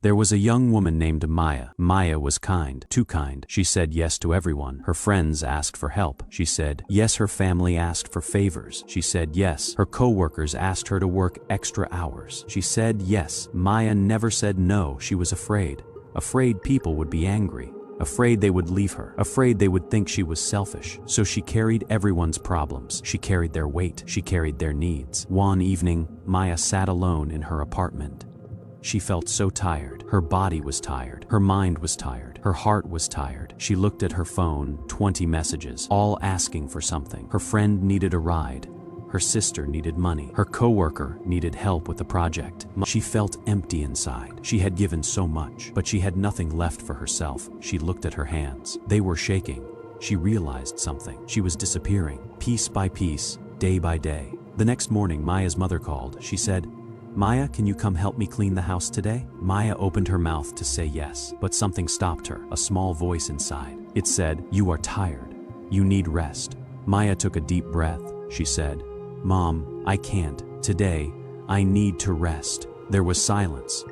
There was a young woman named Maya. Maya was kind, too kind. She said yes to everyone. Her friends asked for help. She said yes. Her family asked for favors. She said yes. Her co-workers asked her to work extra hours. She said yes. Maya never said no. She was afraid. Afraid people would be angry. Afraid they would leave her. Afraid they would think she was selfish. So she carried everyone's problems. She carried their weight. She carried their needs. One evening, Maya sat alone in her apartment. She felt so tired. Her body was tired. Her mind was tired. Her heart was tired. She looked at her phone, 20 messages, all asking for something. Her friend needed a ride. Her sister needed money. Her coworker needed help with the project. She felt empty inside. She had given so much, but she had nothing left for herself. She looked at her hands. They were shaking. She realized something. She was disappearing, piece by piece, day by day. The next morning, Maya's mother called. She said, "Maya, can you come help me clean the house today?" Maya opened her mouth to say yes, but something stopped her, a small voice inside. It said, "You are tired. You need rest." Maya took a deep breath. She said, "Mom, I can't. Today, I need to rest." There was silence.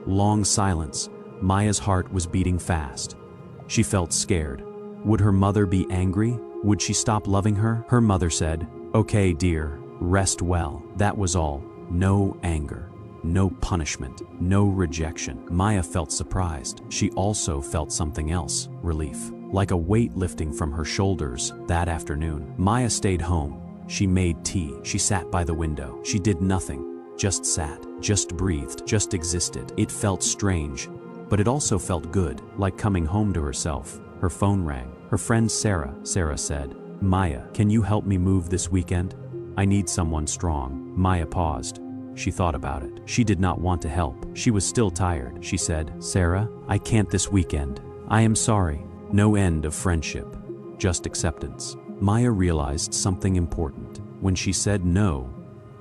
Long silence. Maya's heart was beating fast. She felt scared. Would her mother be angry? Would she stop loving her? Her mother said, "Okay, dear, rest well." That was all. No anger, no punishment, no rejection. Maya felt surprised. She also felt something else, relief, like a weight lifting from her shoulders. That afternoon, Maya stayed home. She made tea. She sat by the window. She did nothing, just sat, just breathed, just existed. It felt strange, but it also felt good, like coming home to herself. Her phone rang. Her friend Sarah said, "Maya, can you help me move this weekend? I need someone strong." Maya paused. She thought about it. She did not want to help. She was still tired. She said, "Sarah, I can't this weekend. I am sorry." No end of friendship, just acceptance. Maya realized something important. When she said no,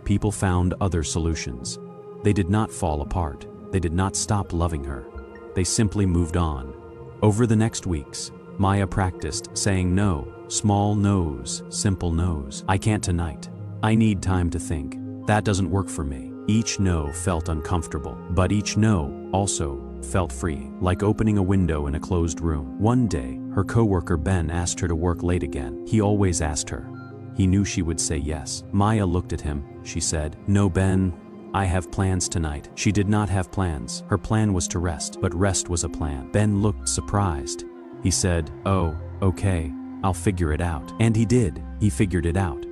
people found other solutions. They did not fall apart. They did not stop loving her. They simply moved on. Over the next weeks, Maya practiced saying no, small no's, simple no's. "I can't tonight. I need time to think. That doesn't work for me." Each no felt uncomfortable, but each no also felt freeing, like opening a window in a closed room. One day, her coworker Ben asked her to work late again. He always asked her. He knew she would say yes. Maya looked at him. She said, "No, Ben, I have plans tonight." She did not have plans. Her plan was to rest, but rest was a plan. Ben looked surprised. He said, "Oh, okay, I'll figure it out." And he did. He figured it out.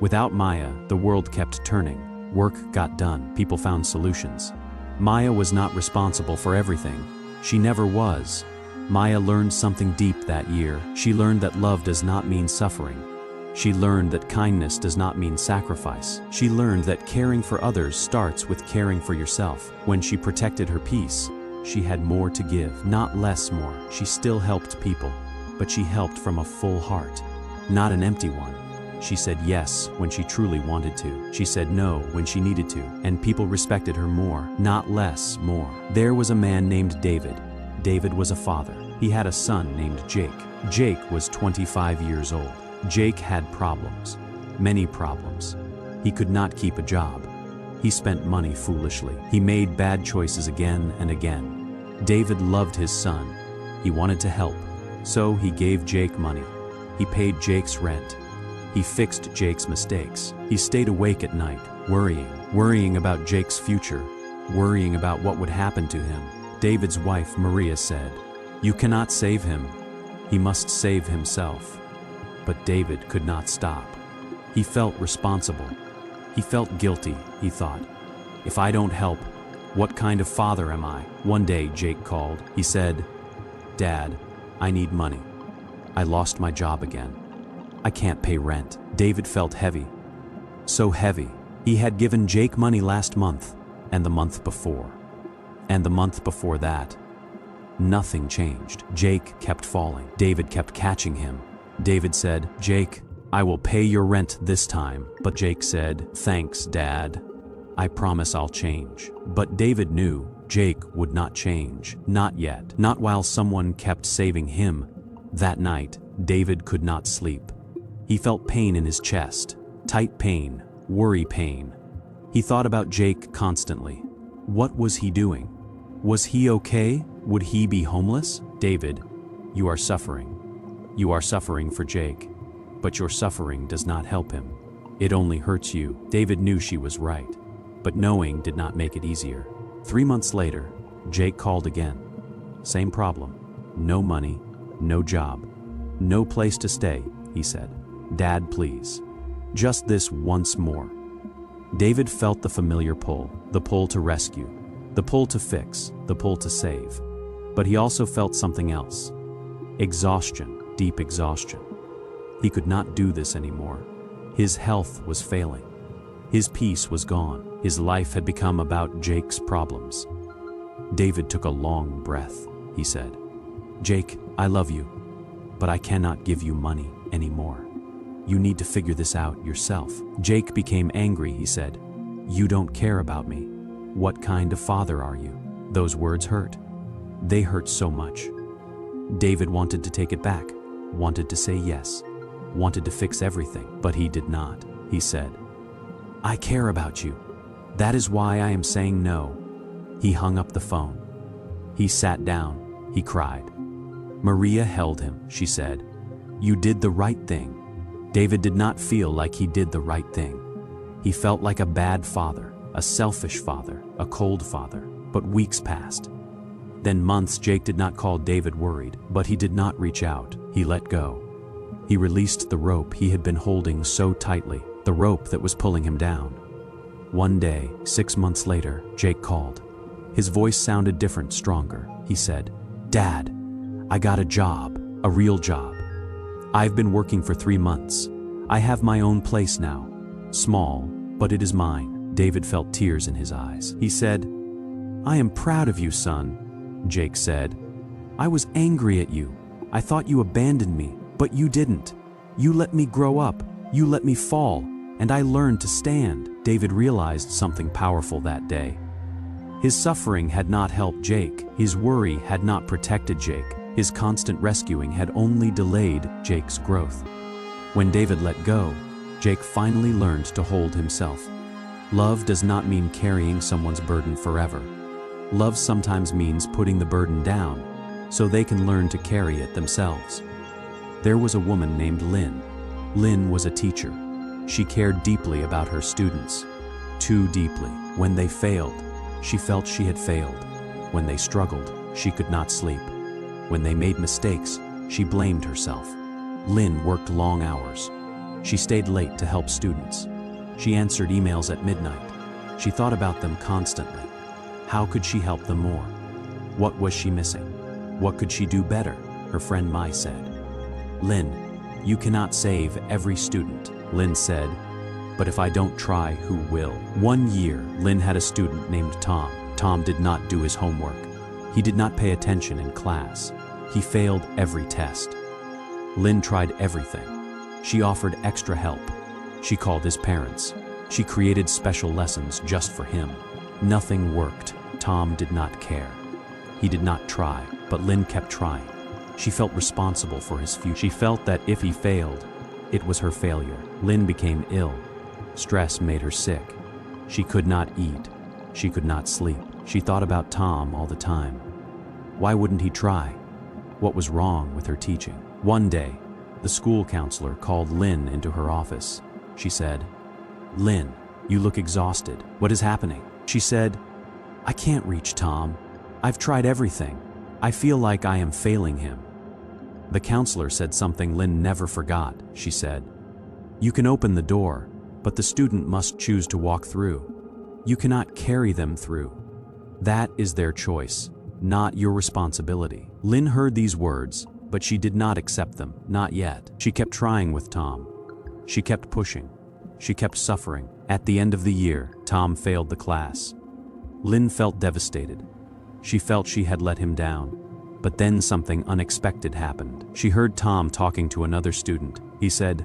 Without Maya, the world kept turning. Work got done. People found solutions. Maya was not responsible for everything. She never was. Maya learned something deep that year. She learned that love does not mean suffering. She learned that kindness does not mean sacrifice. She learned that caring for others starts with caring for yourself. When she protected her peace, she had more to give, not less more. She still helped people, but she helped from a full heart, not an empty one. She said yes when she truly wanted to. She said no when she needed to, and people respected her more, not less, more. There was a man named David. David was a father. He had a son named Jake. Jake was 25 years old. Jake had problems, many problems. He could not keep a job. He spent money foolishly. He made bad choices again and again. David loved his son. He wanted to help, so he gave Jake money. He paid Jake's rent. He fixed Jake's mistakes. He stayed awake at night, worrying about Jake's future, worrying about what would happen to him. David's wife, Maria, said, "You cannot save him. He must save himself." But David could not stop. He felt responsible. He felt guilty, he thought. "If I don't help, what kind of father am I?" One day, Jake called. He said, "Dad, I need money. I lost my job again. I can't pay rent." David felt heavy. So heavy. He had given Jake money last month, and the month before, and the month before that. Nothing changed. Jake kept falling. David kept catching him. David said, "Jake, I will pay your rent this time." But Jake said, "Thanks, Dad. I promise I'll change." But David knew Jake would not change. Not yet. Not while someone kept saving him. That night, David could not sleep. He felt pain in his chest, tight pain, worry pain. He thought about Jake constantly. What was he doing? Was he okay? Would he be homeless? David, you are suffering. You are suffering for Jake. But your suffering does not help him. It only hurts you. David knew she was right. But knowing did not make it easier. 3 months later, Jake called again. Same problem. No money, no job, no place to stay, he said. Dad, please. Just this once more. David felt the familiar pull, the pull to rescue, the pull to fix, the pull to save. But he also felt something else. Exhaustion, deep exhaustion. He could not do this anymore. His health was failing. His peace was gone. His life had become about Jake's problems. David took a long breath. He said, Jake, I love you, but I cannot give you money anymore. You need to figure this out yourself. Jake became angry. He said, you don't care about me. What kind of father are you? Those words hurt. They hurt so much. David wanted to take it back, wanted to say yes, wanted to fix everything, but he did not. He said, I care about you. That is why I am saying no. He hung up the phone. He sat down. He cried. Maria held him. She said, you did the right thing. David did not feel like he did the right thing. He felt like a bad father, a selfish father, a cold father. But weeks passed. Then months. Jake did not call. David worried, but he did not reach out. He let go. He released the rope he had been holding so tightly, the rope that was pulling him down. One day, 6 months later, Jake called. His voice sounded different, stronger. He said, Dad, I got a job, a real job. I've been working for 3 months. I have my own place now. Small, but it is mine. David felt tears in his eyes. He said, I am proud of you, son. Jake said, I was angry at you. I thought you abandoned me, but you didn't. You let me grow up. You let me fall, and I learned to stand. David realized something powerful that day. His suffering had not helped Jake. His worry had not protected Jake. His constant rescuing had only delayed Jake's growth. When David let go, Jake finally learned to hold himself. Love does not mean carrying someone's burden forever. Love sometimes means putting the burden down so they can learn to carry it themselves. There was a woman named Lynn. Lynn was a teacher. She cared deeply about her students. Too deeply. When they failed, she felt she had failed. When they struggled, she could not sleep. When they made mistakes, she blamed herself. Lynn worked long hours. She stayed late to help students. She answered emails at midnight. She thought about them constantly. How could she help them more? What was she missing? What could she do better? Her friend Mai said, Lynn, you cannot save every student. Lynn said, but if I don't try, who will? 1 year, Lynn had a student named Tom. Tom did not do his homework. He did not pay attention in class. He failed every test. Lynn tried everything. She offered extra help. She called his parents. She created special lessons just for him. Nothing worked. Tom did not care. He did not try, but Lynn kept trying. She felt responsible for his future. She felt that if he failed, it was her failure. Lynn became ill. Stress made her sick. She could not eat. She could not sleep. She thought about Tom all the time. Why wouldn't he try? What was wrong with her teaching? One day, the school counselor called Lynn into her office. She said, Lynn, you look exhausted. What is happening? She said, I can't reach Tom. I've tried everything. I feel like I am failing him. The counselor said something Lynn never forgot. She said, you can open the door, but the student must choose to walk through. You cannot carry them through. That is their choice, not your responsibility. Lynn heard these words, but she did not accept them, not yet. She kept trying with Tom. She kept pushing. She kept suffering. At the end of the year, Tom failed the class. Lynn felt devastated. She felt she had let him down. But then something unexpected happened. She heard Tom talking to another student. He said,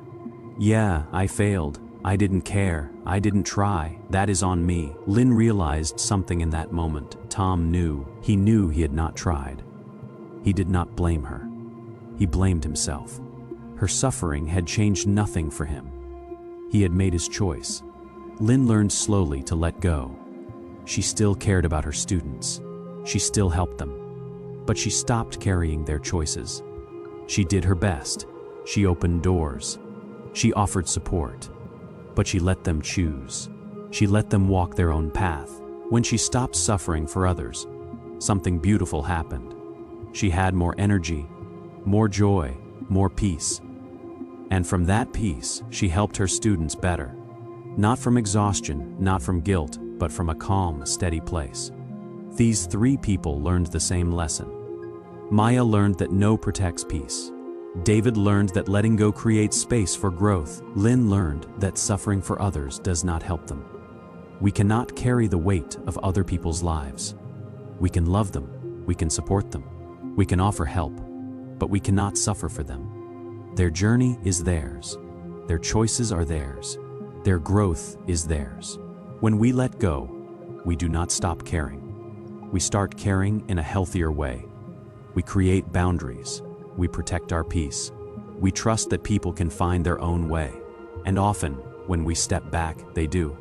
yeah, I failed. I didn't care. I didn't try. That is on me. Lynn realized something in that moment. Tom knew. He knew he had not tried. He did not blame her. He blamed himself. Her suffering had changed nothing for him. He had made his choice. Lynn learned slowly to let go. She still cared about her students. She still helped them. But she stopped carrying their choices. She did her best. She opened doors. She offered support. But she let them choose. She let them walk their own path. When she stopped suffering for others, something beautiful happened. She had more energy, more joy, more peace. And from that peace, she helped her students better. Not from exhaustion, not from guilt, but from a calm, steady place. These three people learned the same lesson. Maya learned that no protects peace. David learned that letting go creates space for growth. Lynn learned that suffering for others does not help them. We cannot carry the weight of other people's lives. We can love them, we can support them, we can offer help, but we cannot suffer for them. Their journey is theirs. Their choices are theirs. Their growth is theirs. When we let go, we do not stop caring. We start caring in a healthier way. We create boundaries. We protect our peace. We trust that people can find their own way. And often, when we step back, they do.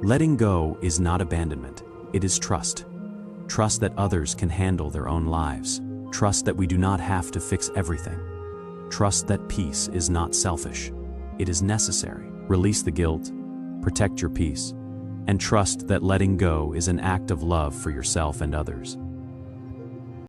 Letting go is not abandonment. It is trust. Trust that others can handle their own lives. Trust that we do not have to fix everything. Trust that peace is not selfish. It is necessary. Release the guilt, protect your peace, and trust that letting go is an act of love for yourself and others.